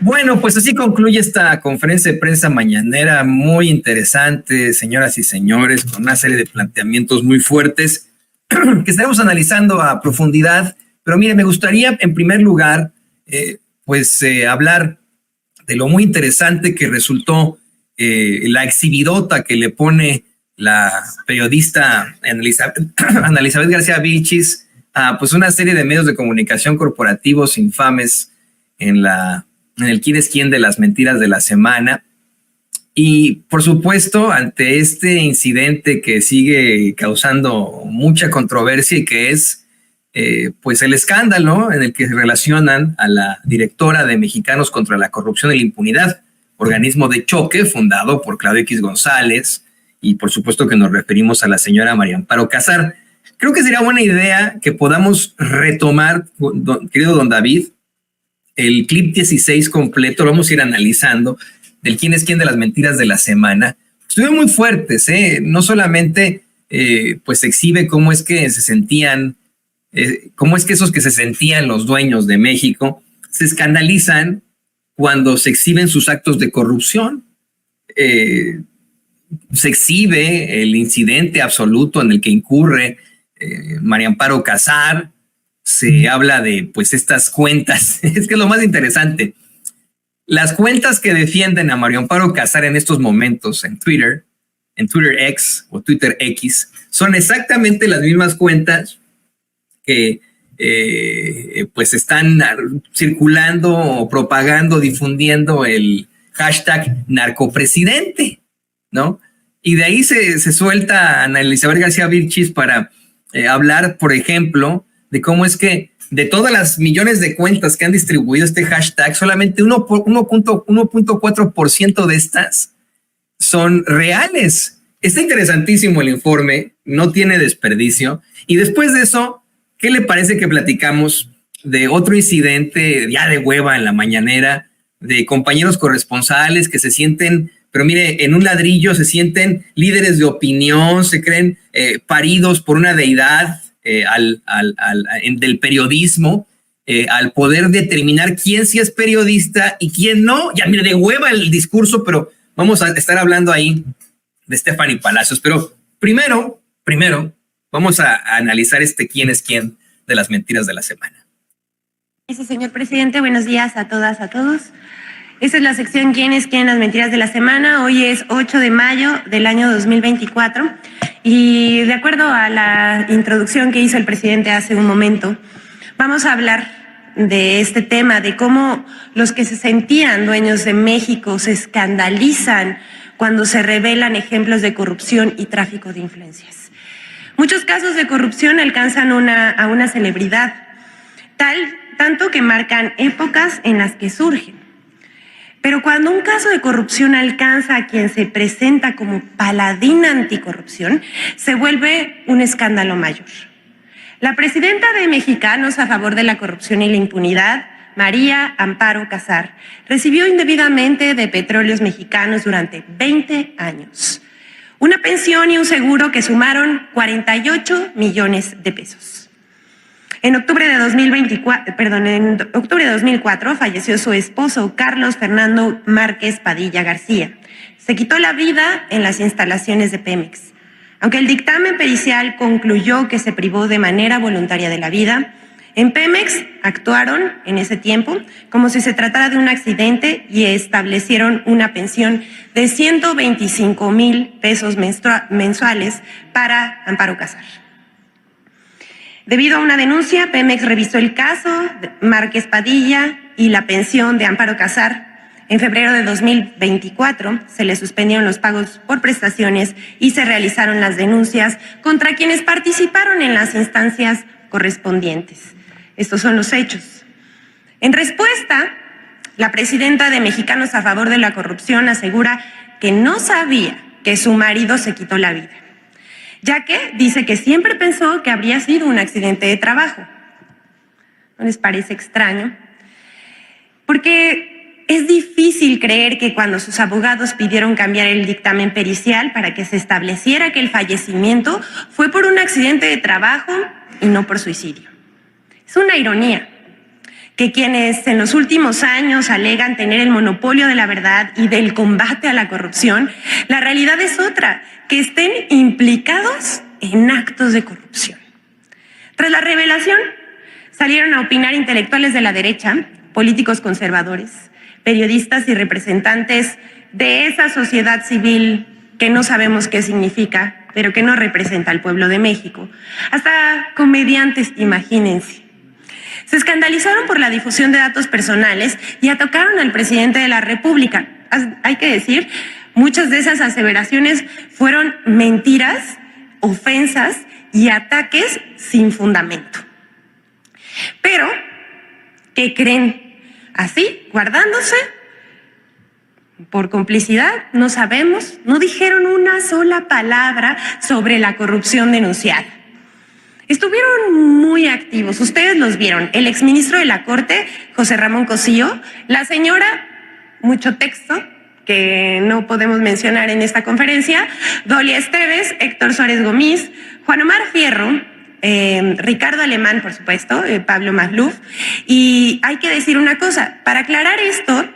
Bueno, pues así concluye esta conferencia de prensa mañanera muy interesante, señoras y señores, con una serie de planteamientos muy fuertes que estaremos analizando a profundidad. Pero mire, me gustaría en primer lugar, hablar de lo muy interesante que resultó la exhibidota que le pone la periodista Ana Elizabeth García Vilchis a pues una serie de medios de comunicación corporativos infames en el quién es quién de las mentiras de la semana. Y por supuesto, ante este incidente que sigue causando mucha controversia y que es pues el escándalo en el que relacionan a la directora de Mexicanos contra la Corrupción y la Impunidad, organismo de choque fundado por Claudio X González, y por supuesto que nos referimos a la señora María Amparo Casar. Creo que sería buena idea que podamos retomar, querido don David, el clip 16 completo, lo vamos a ir analizando, del quién es quién de las mentiras de la semana. Estuvieron muy fuertes, no solamente pues exhibe cómo es que se sentían, cómo es que esos que se sentían los dueños de México se escandalizan cuando se exhiben sus actos de corrupción. Se exhibe el incidente absoluto en el que incurre María Amparo Casar. Se habla de pues estas cuentas, es que es lo más interesante. Las cuentas que defienden a María Amparo Casar en estos momentos en Twitter X o Twitter X, son exactamente las mismas cuentas que pues están circulando o propagando, difundiendo el hashtag narcopresidente, ¿no? Y de ahí se suelta Ana Elizabeth García Vilchis para hablar, por ejemplo, de cómo es que de todas las millones de cuentas que han distribuido este hashtag, solamente 1.4% de estas son reales. Está interesantísimo el informe, no tiene desperdicio. Y después de eso, ¿qué le parece que platicamos de otro incidente ya de hueva en la mañanera, de compañeros corresponsales que se sienten, pero mire, en un ladrillo se sienten líderes de opinión, se creen paridos por una deidad del periodismo, al poder determinar quién sí es periodista y quién no? Ya mire, de hueva el discurso, pero vamos a estar hablando ahí de Stephanie Palacios. Pero primero, vamos a analizar quién es quién de las mentiras de la semana. Sí, señor presidente, buenos días a todas, a todos. Esta es la sección ¿Quién es quién? Las mentiras de la semana. Hoy es 8 de mayo del año 2024 y de acuerdo a la introducción que hizo el presidente hace un momento, vamos a hablar de este tema, de cómo los que se sentían dueños de México se escandalizan cuando se revelan ejemplos de corrupción y tráfico de influencias. Muchos casos de corrupción alcanzan a una celebridad, tanto que marcan épocas en las que surgen. Pero cuando un caso de corrupción alcanza a quien se presenta como paladín anticorrupción, se vuelve un escándalo mayor. La presidenta de Mexicanos a favor de la corrupción y la impunidad, María Amparo Casar, recibió indebidamente de Petróleos Mexicanos durante 20 años una pensión y un seguro que sumaron 48 millones de pesos. En octubre de 2004 falleció su esposo, Carlos Fernando Márquez Padilla García. Se quitó la vida en las instalaciones de Pemex. Aunque el dictamen pericial concluyó que se privó de manera voluntaria de la vida, en Pemex actuaron en ese tiempo como si se tratara de un accidente y establecieron una pensión de 125,000 pesos mensuales para Amparo Casar. Debido a una denuncia, Pemex revisó el caso de Márquez Padilla y la pensión de Amparo Casar. En febrero de 2024 se le suspendieron los pagos por prestaciones y se realizaron las denuncias contra quienes participaron en las instancias correspondientes. Estos son los hechos. En respuesta, la presidenta de Mexicanos a favor de la corrupción asegura que no sabía que su marido se quitó la vida, ya que dice que siempre pensó que habría sido un accidente de trabajo. ¿No les parece extraño? Porque es difícil creer que cuando sus abogados pidieron cambiar el dictamen pericial para que se estableciera que el fallecimiento fue por un accidente de trabajo y no por suicidio. Es una ironía que quienes en los últimos años alegan tener el monopolio de la verdad y del combate a la corrupción, la realidad es otra, que estén implicados en actos de corrupción. Tras la revelación, salieron a opinar intelectuales de la derecha, políticos conservadores, periodistas y representantes de esa sociedad civil que no sabemos qué significa, pero que no representa al pueblo de México. Hasta comediantes, imagínense. Se escandalizaron por la difusión de datos personales y atacaron al presidente de la República. Hay que decir, muchas de esas aseveraciones fueron mentiras, ofensas y ataques sin fundamento. Pero, ¿qué creen? Así, guardándose, por complicidad, no sabemos, no dijeron una sola palabra sobre la corrupción denunciada. Estuvieron muy activos, ustedes los vieron, el exministro de la Corte, José Ramón Cosío, la señora, mucho texto, que no podemos mencionar en esta conferencia, Dolia Esteves, Héctor Suárez Gómez, Juan Omar Fierro, Ricardo Alemán, por supuesto, Pablo Magluf. Y hay que decir una cosa, para aclarar esto,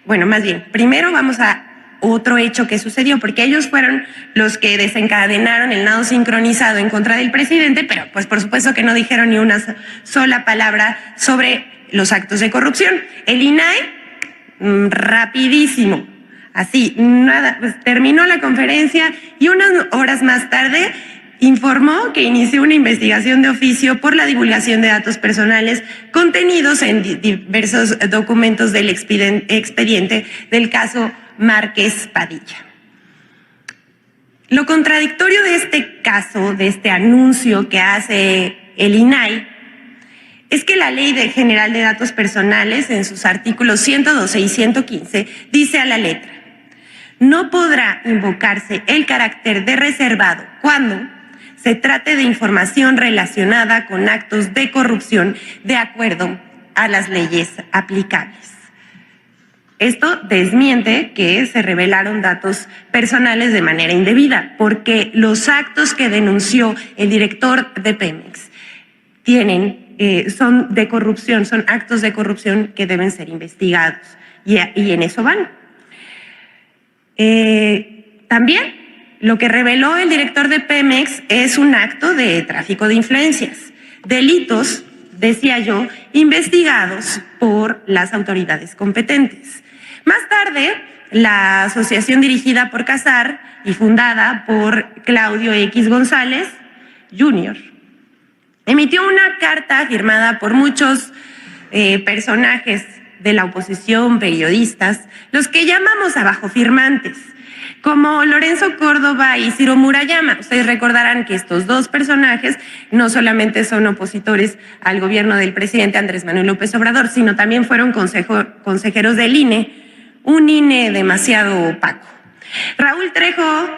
bueno, más bien, primero vamos a otro hecho que sucedió, porque ellos fueron los que desencadenaron el nado sincronizado en contra del presidente, pero pues por supuesto que no dijeron ni una sola palabra sobre los actos de corrupción. El INAI, rapidísimo, así, nada, pues terminó la conferencia y unas horas más tarde informó que inició una investigación de oficio por la divulgación de datos personales contenidos en diversos documentos del expediente del caso Márquez Padilla. Lo contradictorio de este caso, de este anuncio que hace el INAI, es que la Ley General de Datos Personales, en sus artículos 112 y 115, dice a la letra: no podrá invocarse el carácter de reservado cuando se trate de información relacionada con actos de corrupción de acuerdo a las leyes aplicables. Esto desmiente que se revelaron datos personales de manera indebida, porque los actos que denunció el director de Pemex son de corrupción, son actos de corrupción que deben ser investigados, y en eso van. También lo que reveló el director de Pemex es un acto de tráfico de influencias, delitos, decía yo, investigados por las autoridades competentes. Más tarde, la asociación dirigida por Casar y fundada por Claudio X González Jr. emitió una carta firmada por muchos personajes de la oposición, periodistas, los que llamamos abajofirmantes, como Lorenzo Córdoba y Ciro Murayama. Ustedes recordarán que estos dos personajes no solamente son opositores al gobierno del presidente Andrés Manuel López Obrador, sino también fueron consejeros del INE, un INE demasiado opaco. Raúl Trejo,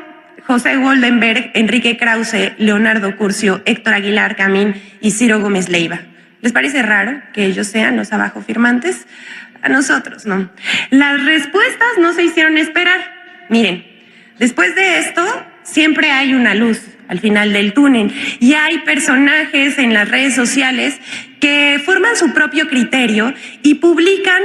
José Goldenberg, Enrique Krause, Leonardo Curcio, Héctor Aguilar Camín y Ciro Gómez Leiva. ¿Les parece raro que ellos sean los abajofirmantes? A nosotros no. Las respuestas no se hicieron esperar. Miren, después de esto siempre hay una luz al final del túnel y hay personajes en las redes sociales que forman su propio criterio y publican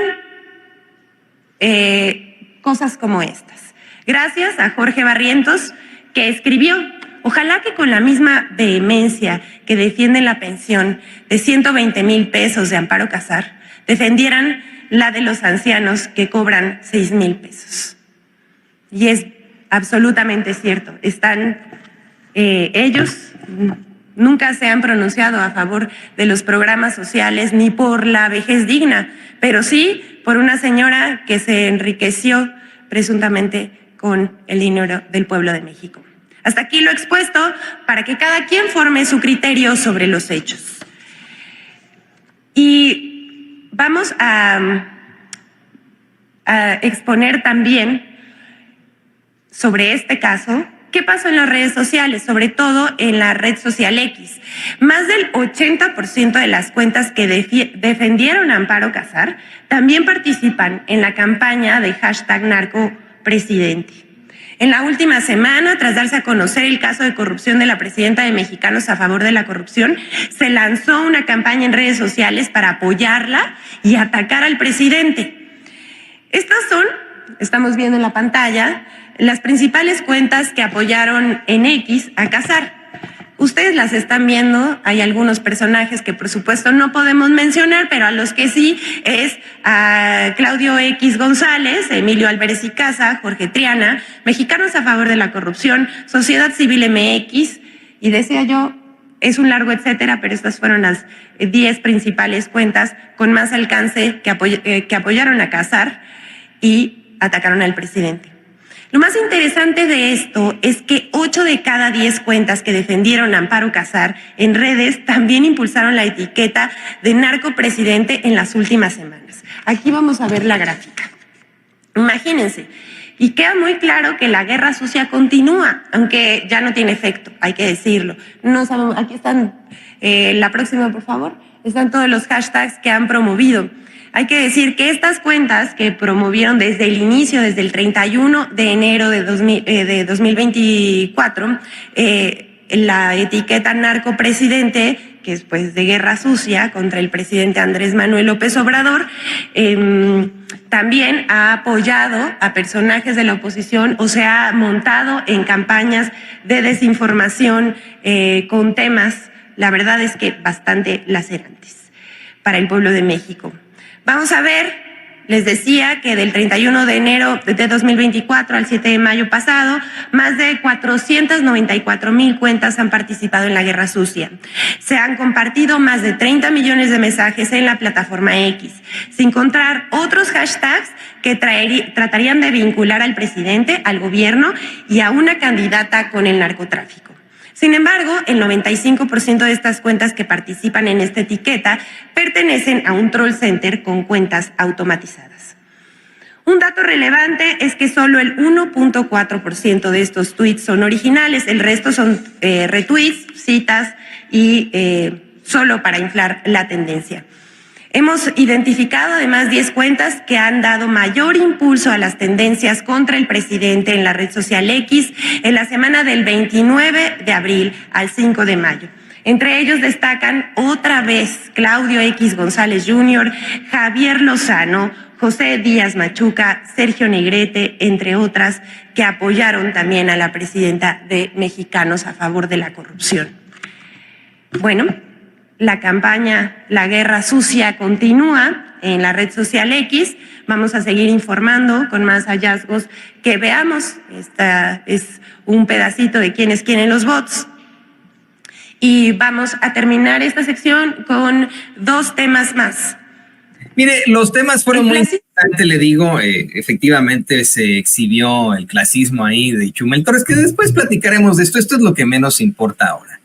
cosas como estas. Gracias a Jorge Barrientos, que escribió: ojalá que con la misma vehemencia que defienden la pensión de 120,000 pesos de Amparo Casar, defendieran la de los ancianos que cobran 6,000 pesos. Y es absolutamente cierto. Ellos nunca se han pronunciado a favor de los programas sociales ni por la vejez digna, pero sí por una señora que se enriqueció presuntamente con el dinero del pueblo de México. Hasta aquí lo expuesto para que cada quien forme su criterio sobre los hechos. Y vamos a exponer también sobre este caso qué pasó en las redes sociales, sobre todo en la red social X. Más del 80% de las cuentas que defendieron a Amparo Casar también participan en la campaña de #NarcoPresidente. En la última semana, tras darse a conocer el caso de corrupción de la presidenta de Mexicanos a favor de la corrupción, se lanzó una campaña en redes sociales para apoyarla y atacar al presidente. Estas son, estamos viendo en la pantalla, las principales cuentas que apoyaron en X a Casar. Ustedes las están viendo, hay algunos personajes que por supuesto no podemos mencionar, pero a los que sí es a Claudio X González, Emilio Álvarez y Casa, Jorge Triana, Mexicanos a favor de la corrupción, Sociedad Civil MX, y decía yo, es un largo etcétera, pero estas fueron las 10 principales cuentas con más alcance que apoyaron a Casar y atacaron al presidente. Lo más interesante de esto es que 8 de cada 10 cuentas que defendieron a Amparo Casar en redes también impulsaron la etiqueta de narcopresidente en las últimas semanas. Aquí vamos a ver la gráfica. Imagínense, y queda muy claro que la guerra sucia continúa, aunque ya no tiene efecto, hay que decirlo. No sabemos, aquí están, la próxima por favor, están todos los hashtags que han promovido. Hay que decir que estas cuentas que promovieron desde el inicio, desde el 31 de enero de 2024, la etiqueta narcopresidente, que es pues de guerra sucia contra el presidente Andrés Manuel López Obrador, también ha apoyado a personajes de la oposición o se ha montado en campañas de desinformación con temas, la verdad es que bastante lacerantes para el pueblo de México. Vamos a ver, les decía que del 31 de enero de 2024 al 7 de mayo pasado, más de 494,000 cuentas han participado en la guerra sucia. Se han compartido más de 30 millones de mensajes en la plataforma X, sin contar otros hashtags que tratarían de vincular al presidente, al gobierno y a una candidata con el narcotráfico. Sin embargo, el 95% de estas cuentas que participan en esta etiqueta pertenecen a un troll center con cuentas automatizadas. Un dato relevante es que solo el 1.4% de estos tweets son originales, el resto son retweets, citas y solo para inflar la tendencia. Hemos identificado además 10 cuentas que han dado mayor impulso a las tendencias contra el presidente en la red social X en la semana del 29 de abril al 5 de mayo. Entre ellos destacan otra vez Claudio X González Jr., Javier Lozano, José Díaz Machuca, Sergio Negrete, entre otras, que apoyaron también a la presidenta de Mexicanos a favor de la corrupción. Bueno, la campaña La Guerra Sucia continúa en la red social X. Vamos a seguir informando con más hallazgos que veamos. Esta es un pedacito de quiénes quieren los bots. Y vamos a terminar esta sección con 2 temas más. Mire, los temas fueron muy interesantes, le digo, efectivamente se exhibió el clasismo ahí de Chumel Torres, que después platicaremos de esto. Esto es lo que menos importa ahora.